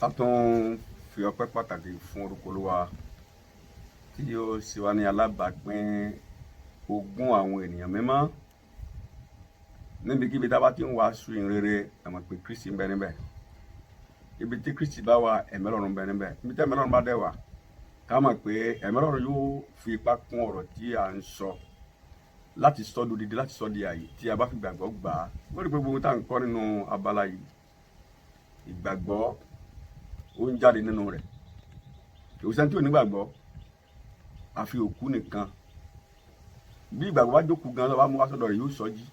a tún fi ọpẹ́ pàtàkì fún orúkọ Olúwa tí ó ṣe wá ní alábàápín ogún àwọn ènìyàn mímọ́ níbikíbi tá a bá ti ń wàásù ìrere àmọ́ pé Kristi ń bẹ níbẹ̀. Ibi tí Kristi bá wà, ẹ̀mí Ọlọ́run ń bẹ níbẹ̀. Ibi tí ẹ̀mí Ọlọ́run bá dẹ̀ wà, ká mọ̀ pé ẹ̀mí Ọlọ́run yóò fi ipá kún ọ̀rọ̀ tí à ń sọ láti sọ di odidi, láti sọ di ààyè tí a bá fi gbàgbọ́ gbà á. Wọ́n rí pé gbogbo tá à ń kọ́ nínú abala yìí, ìgbàgbọ́ ó ń jáde nínú rẹ̀. Kò sẹ́ni tí ò ní gbàgbọ́ àfi òkú nìkan. Bí ìgbàgbọ́ bá jókòó gan-an, bá mú wá sọ́dọ̀ rẹ̀ yóò sọ jí.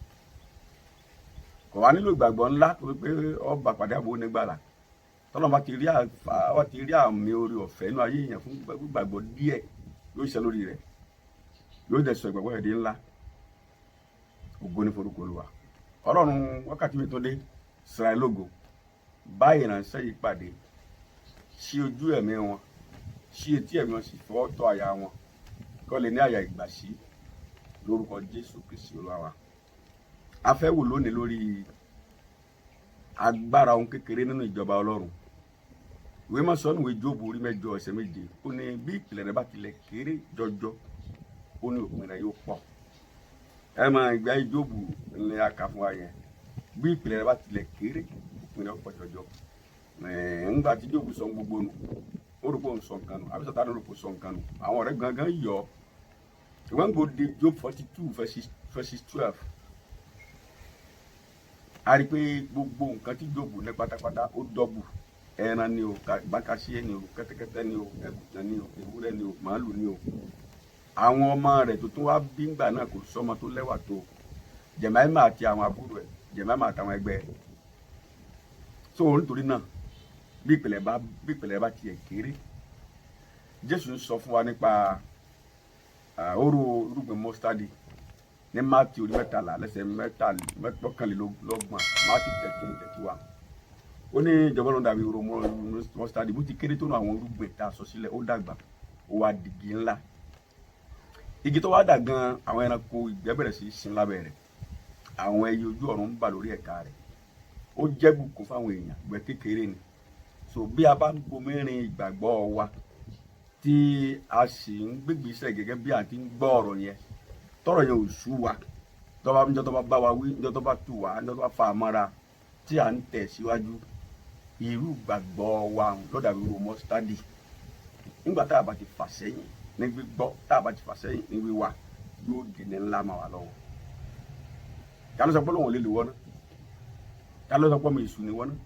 Kò wá nílò ìgbàgbọ́ ńlá tó pé ọba pàdé àbò onígbàlà. Tọ́lọ́ bá ti rí àmì orí ọ̀fẹ́ inú ayé èèyàn fún ìgbàgbọ́ díẹ̀, yóò ṣe lórí rẹ̀, yóò dẹ̀ sọ ìgbàgbọ́ rẹ̀ di ńlá. Ògo ni forúkọ Olúwa. Ọlọ́run wákàtí mi tó dé Ísírẹ́lì lógo, bá ìránṣẹ́ yìí pàdé, ṣí ojú ẹ̀mí wọn, ṣí etí ẹ̀mí wọn, sì fọwọ́ tọ́ àyà wọn, kó lè ní àyà ìgbàsí lórúkọ Jésù Kristi Olúwa wa. A fẹ́ wò lónìí lórí agbára ohun kékeré nínú ìjọba Ọlọ́run. Ìwé máa sọ níwèé Jóòbù orí 8 ẹsẹ̀ 7, ó ní bí ìpìlẹ̀ rẹ̀ bá tilẹ̀ kéré jọjọ, ó ní òpin rẹ̀ yóò pọ̀. Ẹ mọ ìgbà Jóòbù ní a kà fún wa yẹn. Bí ìpìlẹ̀ rẹ̀ bá tilẹ̀ kéré, òpin rẹ̀ yóò pọ̀ jọjọ. Ńgbà tí Jóòbù sọ gbogbo nù, ó rò pé òun sọ nǹkan nù, àbí Sátánì rò pé ó sọ nǹkan nù. Àwọn ọ̀rẹ́ gangan yọ̀. When go to Job 42 verses 12, a rí pé gbogbo nǹkan tí Jóòbù ní pátápátá ó dọ́bù. Ẹran ni o, bákàṣíẹ́ ni o, kẹ́tẹ́kẹ́tẹ́ ni o, ẹ̀gùntàn ni o, ewúrẹ́ ni o, màálù ni o. Àwọn ọmọ rẹ̀ tó tún wá bí ńgbà náà kò sọ́mọ tó lẹ́wà tó Jẹ̀máímà àti àwọn àbúrò ẹ̀, Jẹ̀máímà àtàwọn ẹgbẹ́ ẹ̀. So nítorí náà, bí ìpìlẹ̀ bá tiẹ̀ kéré, Jésù ń sọ fún wa nípa oró irúgbìn mọ́sítádì ní Mátíù orí 13 lẹ́sẹ̀ 11. Mátíù 13:31. Ó ní ìjọba Ọlọ́run dàbí oró mọ́sítádì, bó ti kéré tó nù àwọn irúgbìn tá a sọ sílẹ̀, ó dàgbà, ó wá dìgì ńlá. Igi tó wá dà gan, àwọn ẹranko ìgbẹ́ bẹ̀rẹ̀ sí í sin lábẹ́ rẹ̀, àwọn ẹyẹ ojú ọ̀run ń bà lórí ẹ̀ka rẹ̀. Ó jẹ́ bùkún fáwọn èèyàn, ìgbẹ́ kékeré ni. So bí a bá ń bomi rin ìgbàgbọ́ wa tí a sì ń gbégbèsè gẹ́gẹ́ bí a ti ń gbọ́ ọ̀rọ̀ yẹn, tọ́rọ̀ yẹn ò sú wa, níjọ́ tó bá bá wa wí, níjọ́ tó bá tù wá, níjọ́ tó bá fa àmọ́ra tí à ń tẹ̀ síwájú, irú ìgbàgbọ́ wa ló dàbí irú mọ́sítádì. Nígbà tá a bá ti fà sẹ́yìn ní gbígbọ́, tá a bá ti fà sẹ́yìn ní wíwá, yóò dènà ńlá máa wà lọ́wọ́. Ká ló sọ pé lóun ò lè lò wọ́n náà? Ká ló sọ pé ọmọ èṣù ni wọ́n náà?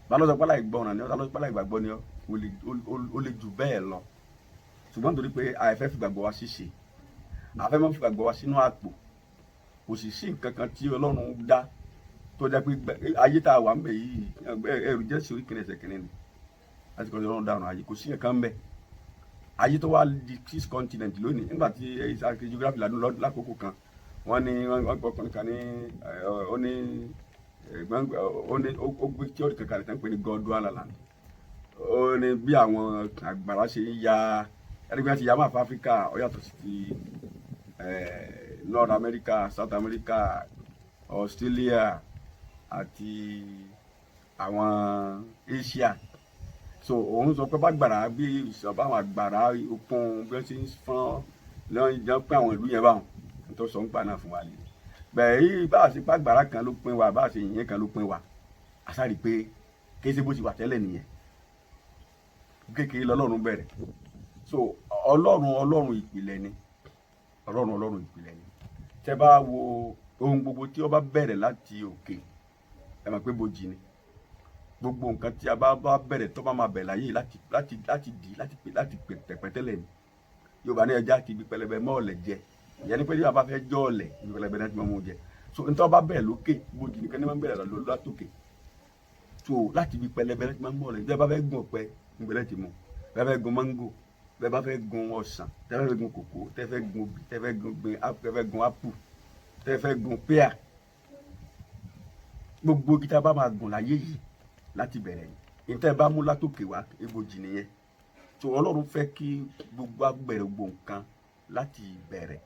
Ká ló sọ pé láì gbọ́ràn ni ọ́? Ká ló sọ pé láì gbàgbọ́ ni ọ́? Ó lè jù bẹ́ẹ̀ lọ. Ṣùgbọ́n nítorí pé àìfẹ́ fi gbàgbọ́ wa ṣíṣe, àfẹ́ máa fi gbàgbọ́ wa sínú àpò, kò sì sí nǹkan kan tí Ọlọ́run dá tó jẹ́ pé ayé tá a wà ń bẹ̀ yìí, ẹrù jẹ́ sí orí kìnìún ẹsẹ̀ kìnìún ni láti kọ́ Ọlọ́run dànù ayé, kò sí nǹkan ń bẹ̀. Ayé tó wá di 6 continent lónìí, nígbà tí geography lákòókò kan, wọ́n ní wọ́n gbọ́ ọkùnrin kan ní ó gbé tíọ́rì kankan rẹ̀ tán pé ní Gondwana land. Ó ní bí àwọn àgbàrá ṣe ń ya ẹni bí wọ́n ti ya máa fún Áfíríkà, ó yàtọ̀ sí ti North America, South America, Australia àti àwọn Asia. So òun sọ pé bágbàrá bí ìṣọ̀bá àwọn àgbàrá okun bí wọ́n ti ń fọ́n lọ́jọ́ pé àwọn ìlú yẹn báwọn tó sọ ń pa náà fún wa lè. Bẹ́ẹ̀ yìí bá a ṣe pàgbàrá kan ló pín wa, bá a ṣe yìnyín kan ló pín wa, àṣàrí pé kéṣe bó ti wà tẹ́lẹ̀ nìyẹn. Kékeré lọ́lọ́run bẹ̀rẹ̀. So Ọlọ́run ìpìlẹ̀ ni. Ọlọ́run ìpìlẹ̀ ni. Tẹ́ bá wo ohun gbogbo tí ó bá bẹ̀rẹ̀ láti òkè, ẹ mọ̀ pé bojì ni. Gbogbo nǹkan tí a bá bẹ̀rẹ̀ tó bá máa bẹ̀rẹ̀ láyé láti pẹ̀tẹ́lẹ̀ ni. Yorùbá ní ẹja ti ibi pẹlẹbẹ mọ́ ọ̀lẹ̀ jẹ. Ìyẹn ni pé tí a bá fẹ́ jọ ọ̀lẹ̀, ibi pẹlẹbẹ náà ti máa mú jẹ. So nítorí bá bẹ̀rẹ̀ lókè, bojì nìkan ní máa ń bẹ̀rẹ̀ látòkè. So láti ibi pẹlẹbẹ náà ti máa mú ọ̀lẹ̀. Bí ẹ bá fẹ́ gun ọ̀pẹ, ìgbẹ́lẹ̀ ti mú. Bí ẹ bá fẹ́ gun máńgò, bí ẹ bá fẹ́ gun ọsàn, tẹ́ fẹ́ gun kòkó, tẹ́ fẹ́ gun obì, tẹ́ fẹ́ gun ápù, tẹ́ fẹ́ gun píà. Gbogbo igi tá a bá máa gùn láyé yìí láti bẹ̀rẹ̀ ni. Ìtẹ́ bá mú látòkè wá, ibojì nìyẹn. So Ọlọ́run fẹ́ kí gbogbo agbẹ̀rẹ̀ gbogbo nǹkan láti bẹ̀rẹ̀.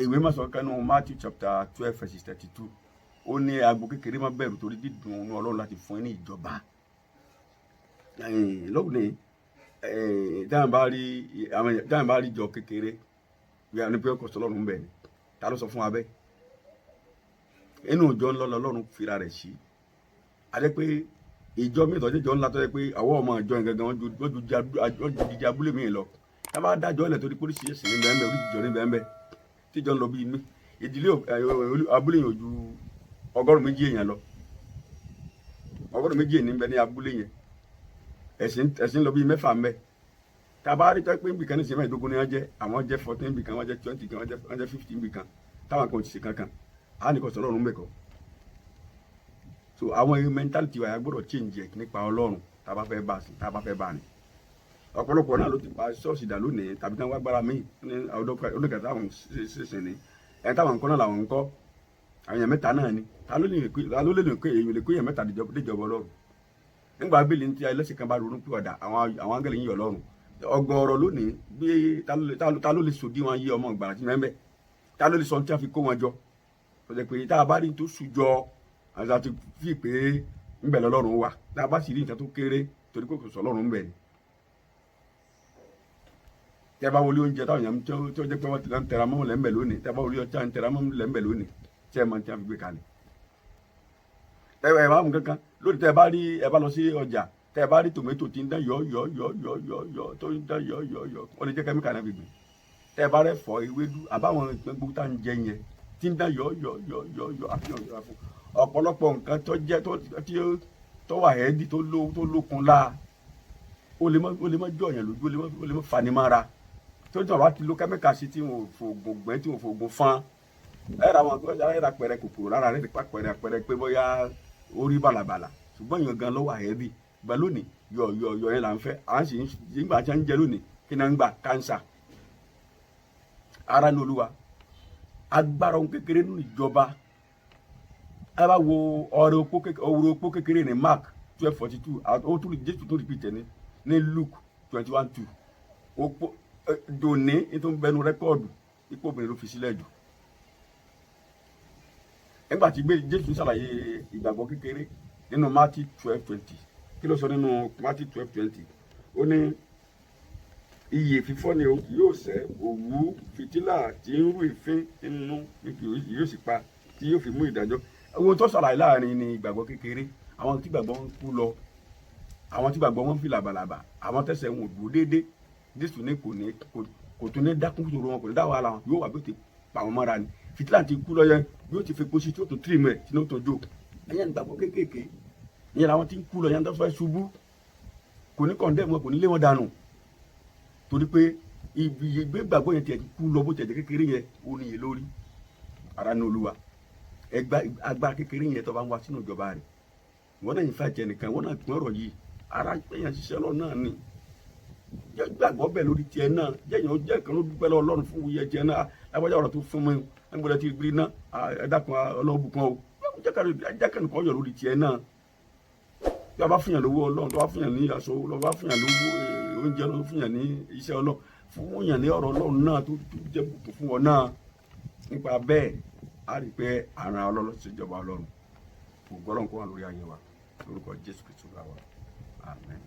Ìwé máa sọ kánú Matthew chapter 12 verses 32. Ó ní agbo kékeré má bẹ̀rù torí dídùn Ọlọ́run láti fún ẹ ní ìjọba. lónìí táwọn bá rí jọ kékeré bí a ní pé ọkọ̀ sọlọ́run ń bẹ̀ ni ta ló sọ fún wa bẹ́ẹ̀ inú ìjọ ńlọ lọ́run fira rẹ̀ sí adé pé ìjọ mi ìtọ́jú ìjọ ńlá tó yẹ pé àwọn ọmọ ìjọ yẹn gangan wọ́n ju jíjẹ abúlé mi lọ tá a bá dájọ́ ilẹ̀ torí polisi ẹ̀sìn ní bẹ́ẹ̀ orí ìjọ ní bẹ́ẹ̀ tíjọ ń lọ bí mi ìdílé abúlé yẹn ò ju 200 èèyàn lọ 200 èèyàn ní bẹ ní abúlé yẹn ẹ̀sìn lọ bí 6 ń bẹ tá a bá rí tọ́ pé nbìkan ní sèmẹ́ ìdógún ni wọ́n jẹ́ àwọn jẹ́ 14 nbìkan wọ́n jẹ́ 20 kan wọ́n jẹ́ 15 nbìkan táwọn kan ò ti ṣe kankan á ní kò sọ ọlọ́run mẹ́kọ̀ọ́ so àwọn mentality wa yà gbọ́dọ̀ change ẹ̀ nípa ọlọ́run tá a bá fẹ́ bá ní ọ̀pọ̀lọpọ̀ náà ló ti pa ṣọ́ọ̀ṣì dà lónìí tàbí táwọn agbára míì ní ọdún táwọn ṣèṣe ní ẹ̀ táwọn nǹkan náà làwọn ń kọ́ àwọn èèyàn mẹ́ta náà ni ta ló lè kó èèyàn mẹ́ta déjọba ọlọ́run nígbà bíbélì ní ti ẹlẹ́sìn kan bá ronú pé ọ̀dà àwọn áńgẹ́lì yín ọlọ́run ọgọ́rọ̀ lónìí bí ta ló lè sòdí wọn yí ọmọ ìgbàlà tí mẹ́mbẹ́ ta ló lè sọ tí a fi kó wọn jọ ọ̀sẹ̀ pé tá a bá rí tó sùjọ àti fi pé ńbẹ̀ lọ́lọ́run wà tá a bá sì rí nǹkan tó kéré torí kò sọ ọlọ́run ńbẹ̀ ni tẹ́ bá wọlé oúnjẹ táwọn èèyàn tó jẹ́ pé wọ́n ti ń tẹra mọ́ lẹ́ńbẹ̀ lónìí tẹ́ bá wọlé ọjà ń tẹra mọ́ lẹ́ńbẹ̀ lónìí tí ẹ mọ̀ tí a fi gbé kalẹ̀ ẹ bá mú kankan lónìí tẹ́ bá lọ sí ọjà tẹ́ bá rí tòmẹ́tò tí ń dán yọ tó ń dán yọ wọ́n lè jẹ́ kẹ́míkà náà gbègbè tẹ́ bá rẹ̀ fọ́ ewédú àbáwọn gbogbo tá ń jẹ yẹn tí ń dán yọ àfihàn fún ọ̀pọ̀lọpọ̀ nǹkan tó jẹ́ tó wà ẹ́ẹ́dì tó lókun láà ó lè má jọ yẹn lójú ó lè má fanimára tó jọ wá ti lo kẹ́míkà sí tí wọn ò fògùn gbẹ́ tí wọn ò fògùn fán ẹ̀rọ àwọn tó yára ẹ̀rọ apẹ̀rẹ̀ kòkòrò lára rẹ̀ nípa apẹ̀rẹ̀ pé bóyá orí bàlàbàlà ṣùgbọ́n èèyàn gan lọ́wọ́ àyẹ́bí gbà lónìí yọ yẹn là ń fẹ́ à ń sì nígbà tí wọ́n ń jẹ lónìí kí náà ń gbà kánsà ara ní olúwa agbára ohun kékeré nínú ìjọba ẹ bá wo ọ̀rọ̀ opó kékeré ní Mark 12:42 ó tún Jésù tó repeat ní Luke 21:2 opó dòní ètò ń bẹnu rẹ́kọ́ọ̀dù ipò obìnrin ló fi sílẹ̀ jù nígbà tí Jésù ṣàlàyé ìgbàgbọ́ kékeré nínú Matthew 12:20 kí ló sọ nínú Matthew 12:20 ó ní iyè fífọ́ ni yóò sẹ́ òwú fìtílà tí ń rú ìfín nínú yóò sì pa tí yóò fi mú ìdájọ́ ohun tó ṣàlàyé láàrin ni ìgbàgbọ́ kékeré àwọn tí gbàgbọ́ ń kú lọ àwọn tí gbàgbọ́ wọn fi làbàlàbà àwọn tẹ̀sẹ̀ wọn ò dúró déédé Jésù ní kò tún ní dákún sòrò wọn kò ní dáwọ́ ara wọn yóò wà bí ó ti pa wọn mọ́ra ni fìtílà ti kú lọ yẹn bí ó ti fi pósí tí ó tún tírìmù ẹ̀ tí ó tún jó ẹ̀yẹn gbàgbọ́ kéékèèké ìyẹn làwọn tí ń kú lọ yẹn tó fẹ́ ṣubú kò ní kọ̀ǹdẹ́ wọn kò ní lé wọn dànù torí pé ìgbé gbàgbọ́ yẹn tiẹ̀ ti kú lọ bó tiẹ̀ jẹ́ kékeré yẹn ó níye lórí ara ní olúwa agbára kékeré yẹn tó bá ń wá sínú ìjọba rẹ̀ wọ́n náà yìí fà jẹ nìkan wọ́n náà tún ọ̀rọ̀ yìí ara yẹn ṣiṣẹ́ lọ náà ni gbàgbọ́ bẹ́ẹ̀ lórí tiẹ̀ náà jẹ́yìn ó jẹ́ kan ló dúpẹ́ lọ ọlọ́run fún wuyẹ tiẹ̀ náà lábọ́jà ọ̀rọ̀ tó fún mi ẹgbẹ́rẹ́ ti gbé náà ẹ̀dàkùn ọlọ́ọ̀bù kan o jẹ́ kan nìkan yọ lórí tiẹ̀ náà bí a bá fún yàn lówó ọlọ́run tó bá fún yàn ní aṣọ lọ́ bá fún yàn lówó oúnjẹ lọ́ fún yàn ní iṣẹ́ ọlọ́run fún yàn ní ọ̀rọ̀ ọlọ́run náà tó jẹ́ bùkún fún wọn náà nípa bẹ́ẹ̀ a rí pé àrùn ọlọ́run ti jọba ọlọ́run ògbọ́lọ́run kó wà lórí ayé wa lórúkọ Jésù Kristu wa àmín.